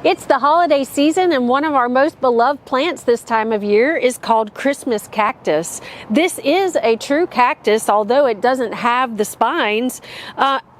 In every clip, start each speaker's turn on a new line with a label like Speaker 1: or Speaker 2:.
Speaker 1: It's the holiday season, and one of our most beloved plants this time of year is called Christmas cactus. This is a true cactus, although it doesn't have the spines.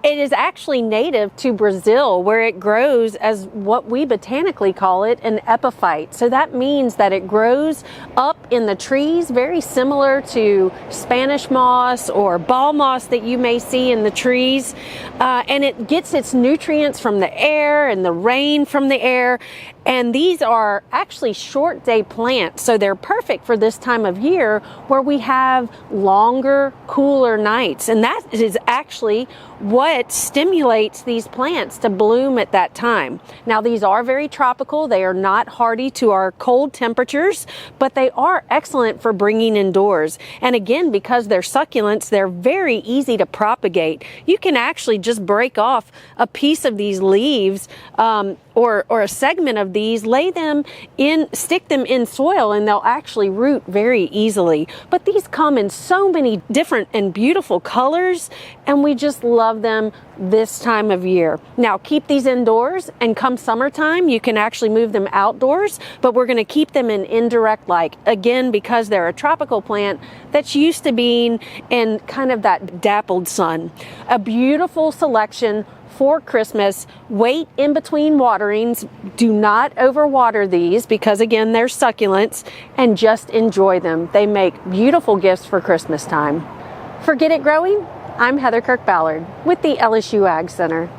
Speaker 1: It is actually native to Brazil, where it grows as what we botanically call it an epiphyte. So that means that it grows up in the trees, very similar to Spanish moss or ball moss that you may see in the trees. And it gets its nutrients from the air and the rain from the air. And these are actually short day plants, so they're perfect for this time of year where we have longer, cooler nights. And that is actually what stimulates these plants to bloom at that time. Now, these are very tropical. They are not hardy to our cold temperatures, but they are excellent for bringing indoors. And again, because they're succulents, they're very easy to propagate. You can actually just break off a piece of these leaves or a segment of these, lay them in, stick them in soil, and they'll actually root very easily. But these come in so many different and beautiful colors, and we just love them this time of year. Now, keep these indoors, and come summertime, you can actually move them outdoors, but we're going to keep them in indirect light, again, because they're a tropical plant that's used to being in kind of that dappled sun. A beautiful selection for Christmas. Wait in between waterings. Do not overwater these because, again, they're succulents, and just enjoy them. They make beautiful gifts for Christmas time. For Get It Growing, I'm Heather Kirk-Ballard with the LSU AgCenter.